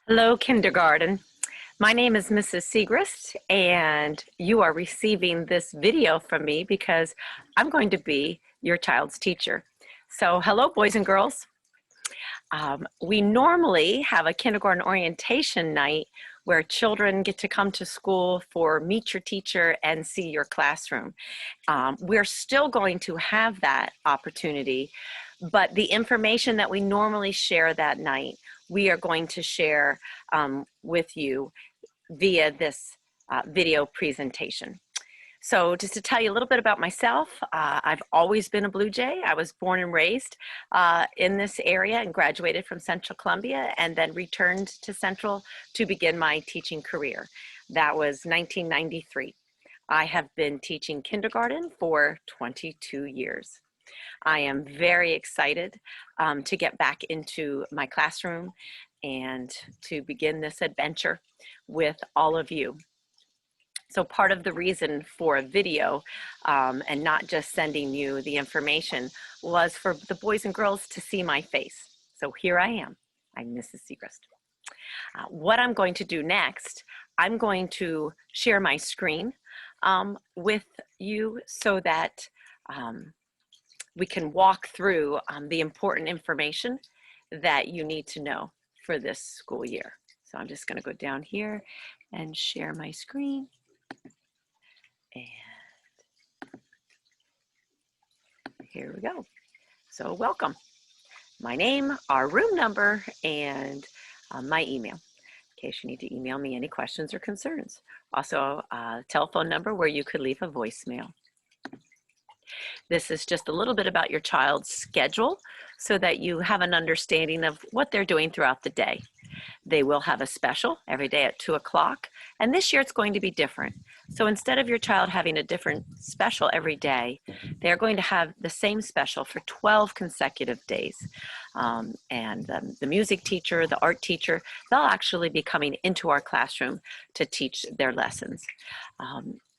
Hello, kindergarten. My name is Mrs. Siegrist, and you are receiving this video from me because I'm going to be your child's teacher. So, hello, boys and girls. We normally have a kindergarten orientation night where children get to come to school for meet your teacher and see your classroom. We're still going to have that opportunity, but the information that we normally share that night, we are going to share with you via this video presentation. So just to tell you a little bit about myself, I've always been a Blue Jay. I was born and raised in this area and graduated from Central Columbia and then returned to Central to begin my teaching career. That was 1993. I have been teaching kindergarten for 22 years. I am very excited to get back into my classroom and to begin this adventure with all of you. So part of the reason for a video and not just sending you the information was for the boys and girls to see my face. So here I am. I'm Mrs. Siegrist. What I'm going to do next, I'm going to share my screen with you so that we can walk through the important information that you need to know for this school year. So I'm just going to go down here and share my screen. And here we go. So welcome. My name, our room number, and my email, in case you need to email me any questions or concerns. Also, a telephone number where you could leave a voicemail. This is just a little bit about your child's schedule so that you have an understanding of what they're doing throughout the day. They will have a special every day at 2 o'clock, and this year it's going to be different. So instead of your child having a different special every day, they're going to have the same special for 12 consecutive days. The music teacher, the art teacher, they'll actually be coming into our classroom to teach their lessons.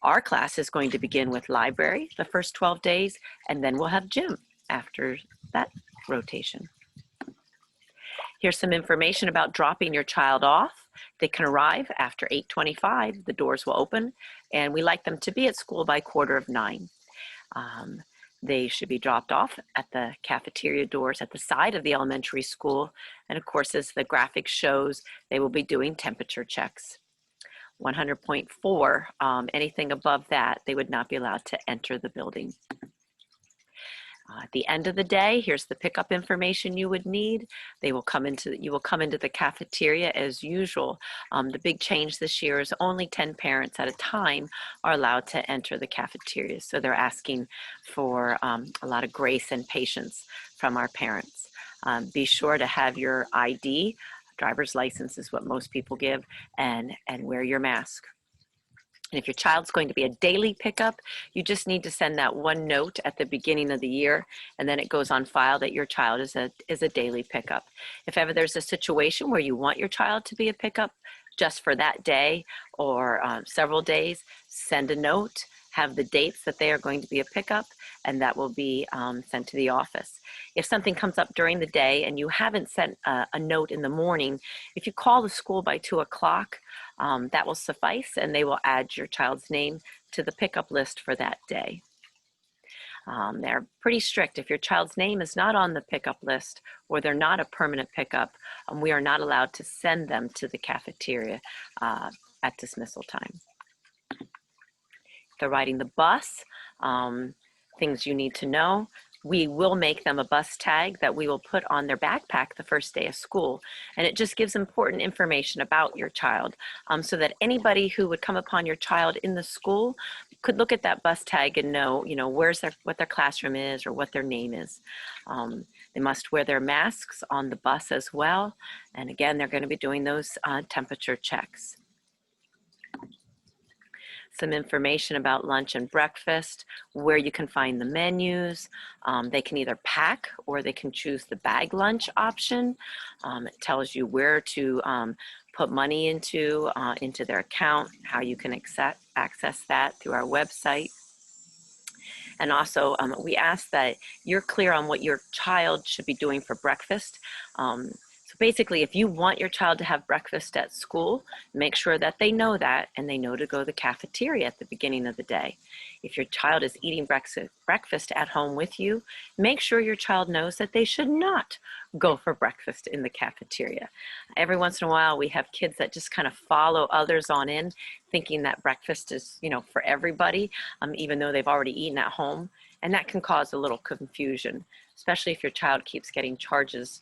Our class is going to begin with library the first 12 days, and then we'll have gym after that rotation. Here's some information about dropping your child off. They can arrive after 8:25. The doors will open, and we like them to be at school by 8:45. They should be dropped off at the cafeteria doors at the side of the elementary school. And of course, as the graphic shows, they will be doing temperature checks. 100.4, anything above that, they would not be allowed to enter the building. At the end of the day, here's the pickup information you would need. You will come into the cafeteria as usual. The big change this year is only 10 parents at a time are allowed to enter the cafeteria. So they're asking for a lot of grace and patience from our parents. Be sure to have your ID. Driver's license is what most people give, and wear your mask. And if your child's going to be a daily pickup, you just need to send that one note at the beginning of the year, and then it goes on file that your child is a daily pickup. If ever there's a situation where you want your child to be a pickup just for that day or several days, send a note, have the dates that they are going to be a pickup, and that will be sent to the office. If something comes up during the day and you haven't sent a note in the morning, if you call the school by 2 o'clock, that will suffice, and they will add your child's name to the pickup list for that day. They're pretty strict. If your child's name is not on the pickup list or they're not a permanent pickup, we are not allowed to send them to the cafeteria at dismissal time. If they're riding the bus, things you need to know. We will make them a bus tag that we will put on their backpack the first day of school. And it just gives important information about your child so that anybody who would come upon your child in the school could look at that bus tag and know, what their classroom is or what their name is. They must wear their masks on the bus as well. And again, they're going to be doing those temperature checks. Some information about lunch and breakfast, where you can find the menus. They can either pack or they can choose the bag lunch option. It tells you where to put money into their account, how you can access that through our website. And also, we ask that you're clear on what your child should be doing for breakfast. So basically, if you want your child to have breakfast at school, make sure that they know that and they know to go to the cafeteria at the beginning of the day. If your child is eating breakfast at home with you, make sure your child knows that they should not go for breakfast in the cafeteria. Every once in a while, we have kids that just kind of follow others on in, thinking that breakfast is, for everybody, even though they've already eaten at home. And that can cause a little confusion, especially if your child keeps getting charges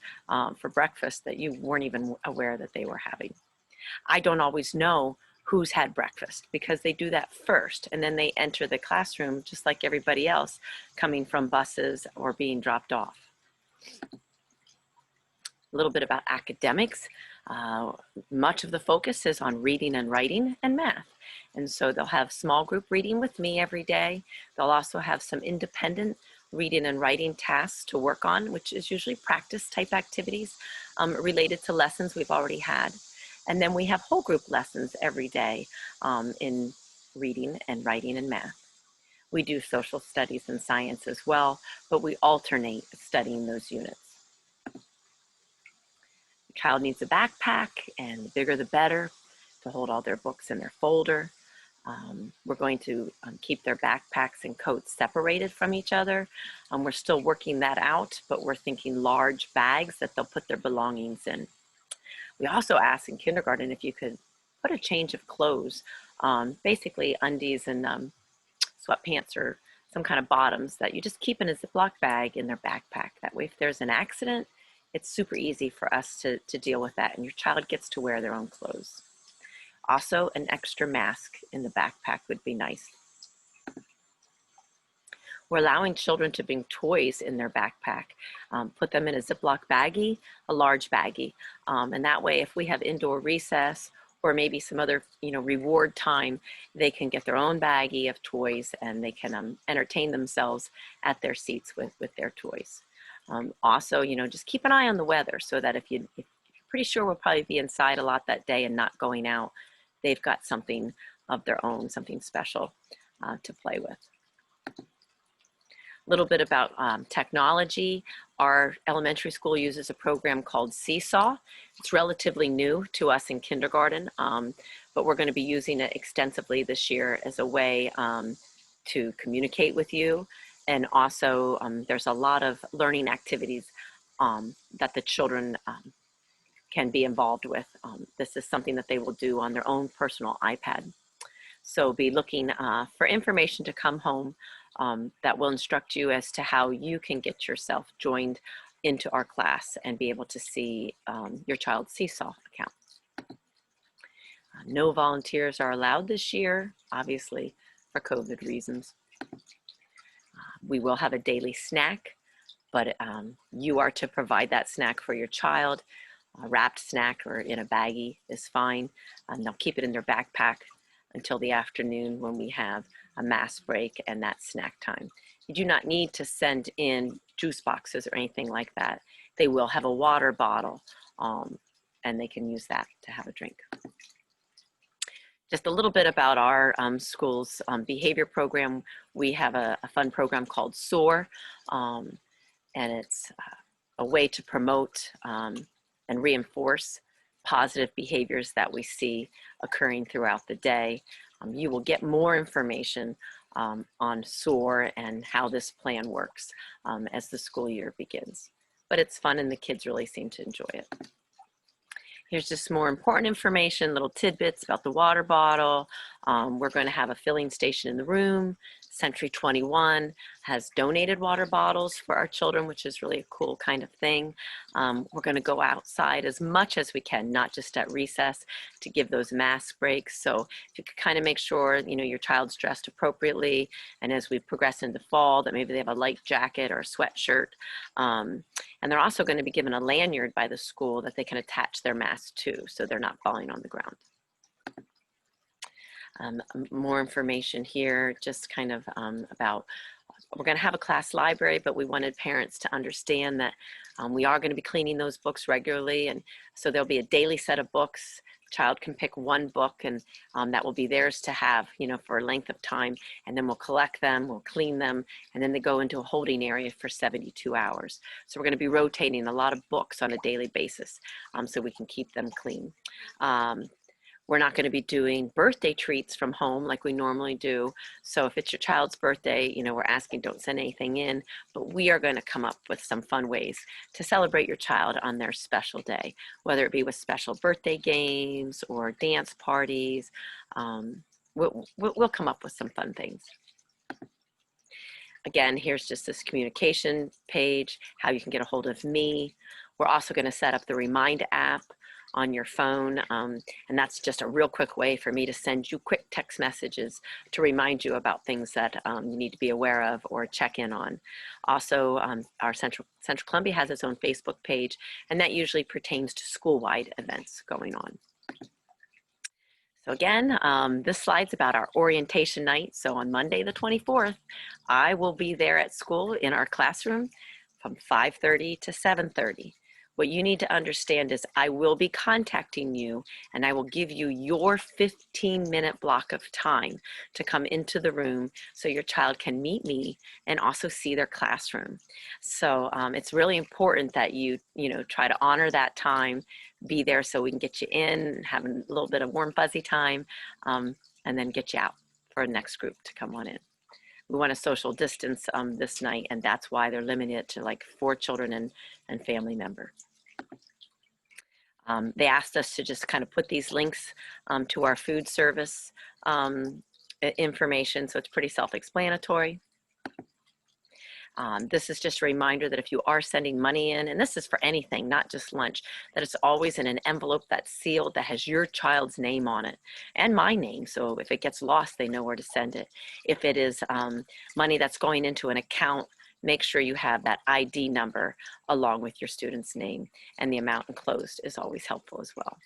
for breakfast that you weren't even aware that they were having. I don't always know who's had breakfast because they do that first and then they enter the classroom just like everybody else coming from buses or being dropped off. A little bit about academics. Much of the focus is on reading and writing and math. And so they'll have small group reading with me every day. They'll also have some independent reading and writing tasks to work on, which is usually practice type activities related to lessons we've already had. And then we have whole group lessons every day in reading and writing and math. We do social studies and science as well, but we alternate studying those units. The child needs a backpack, and the bigger the better, to hold all their books in their folder. We're going to keep their backpacks and coats separated from each other. We're still working that out, but we're thinking large bags that they'll put their belongings in. We also asked in kindergarten if you could put a change of clothes, basically undies and sweatpants or some kind of bottoms that you just keep in a Ziploc bag in their backpack. That way if there's an accident, it's super easy for us to deal with that, and your child gets to wear their own clothes. Also, an extra mask in the backpack would be nice. We're allowing children to bring toys in their backpack, put them in a Ziploc baggie, a large baggie. And that way, if we have indoor recess or maybe some other, reward time, they can get their own baggie of toys and they can entertain themselves at their seats with their toys. Also, just keep an eye on the weather so that if you're pretty sure we'll probably be inside a lot that day and not going out, they've got something of their own, something special to play with. A little bit about technology. Our elementary school uses a program called Seesaw. It's relatively new to us in kindergarten, but we're going to be using it extensively this year as a way to communicate with you. And also, there's a lot of learning activities that the children can be involved with. This is something that they will do on their own personal iPad. So be looking for information to come home that will instruct you as to how you can get yourself joined into our class and be able to see your child's Seesaw account. No volunteers are allowed this year, obviously for COVID reasons. We will have a daily snack, but you are to provide that snack for your child. A wrapped snack or in a baggie is fine. They'll keep it in their backpack until the afternoon when we have a mass break and that snack time. You do not need to send in juice boxes or anything like that. They will have a water bottle and they can use that to have a drink. Just a little bit about our school's behavior program. We have a fun program called SOAR, and it's a way to promote and reinforce positive behaviors that we see occurring throughout the day. You will get more information on SOAR and how this plan works as the school year begins. But it's fun and the kids really seem to enjoy it. Here's just more important information, little tidbits about the water bottle. We're going to have a filling station in the room. Century 21 has donated water bottles for our children, which is really a cool kind of thing. We're going to go outside as much as we can, not just at recess, to give those mask breaks. So if you could kind of make sure, your child's dressed appropriately, and as we progress into fall, that maybe they have a light jacket or a sweatshirt. And they're also going to be given a lanyard by the school that they can attach their mask to, so they're not falling on the ground. More information here, just kind of about We're going to have a class library, but we wanted parents to understand that we are going to be cleaning those books regularly. And so there'll be a daily set of books. Child can pick one book, and that will be theirs to have, for a length of time. And then we'll collect them, we'll clean them, and then they go into a holding area for 72 hours. So we're going to be rotating a lot of books on a daily basis so we can keep them clean. We're not going to be doing birthday treats from home like we normally do. So if it's your child's birthday, we're asking don't send anything in, but we are going to come up with some fun ways to celebrate your child on their special day, whether it be with special birthday games or dance parties. We'll come up with some fun things. Again, here's just this communication page, how you can get a hold of me. We're also going to set up the Remind app on your phone, and that's just a real quick way for me to send you quick text messages to remind you about things that you need to be aware of or check in on. Also, our Central Columbia has its own Facebook page, and that usually pertains to school-wide events going on. So again, this slide's about our orientation night. So on Monday the 24th, I will be there at school in our classroom from 5:30 to 7:30. What you need to understand is I will be contacting you, and I will give you your 15-minute block of time to come into the room so your child can meet me and also see their classroom. So it's really important that you try to honor that time, be there so we can get you in, have a little bit of warm fuzzy time, and then get you out for the next group to come on in. We want to social distance this night, and that's why they're limited to like 4 children and family member. They asked us to just kind of put these links to our food service information, so it's pretty self-explanatory. This is just a reminder that if you are sending money in, and this is for anything, not just lunch, that it's always in an envelope that's sealed that has your child's name on it and my name. So if it gets lost, they know where to send it. If it is money that's going into an account, make sure you have that ID number along with your student's name, and the amount enclosed is always helpful as well.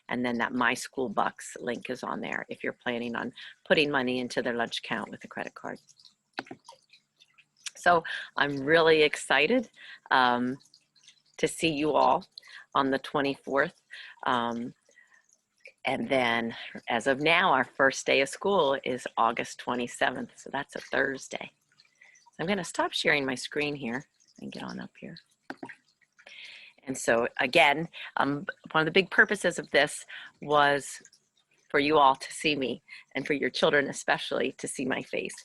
And then that My School Bucks link is on there if you're planning on putting money into their lunch account with a credit card. So I'm really excited to see you all on the 24th. And then as of now, our first day of school is August 27th. So that's a Thursday. So I'm going to stop sharing my screen here and get on up here. And so again, one of the big purposes of this was for you all to see me, and for your children especially to see my face.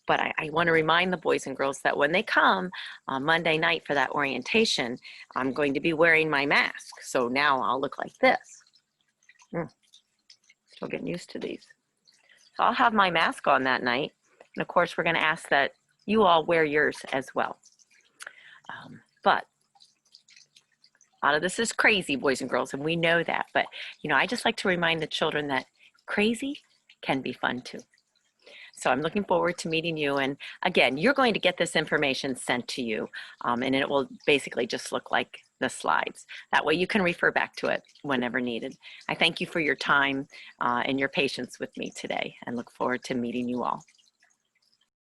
But I want to remind the boys and girls that when they come on Monday night for that orientation, I'm going to be wearing my mask. So now I'll look like this. Still getting used to these. So I'll have my mask on that night. And of course, we're going to ask that you all wear yours as well. But a lot of this is crazy, boys and girls, and we know that. But, I just like to remind the children that crazy can be fun too. So I'm looking forward to meeting you. And again, you're going to get this information sent to you, and it will basically just look like the slides. That way you can refer back to it whenever needed. I thank you for your time and your patience with me today, and look forward to meeting you all.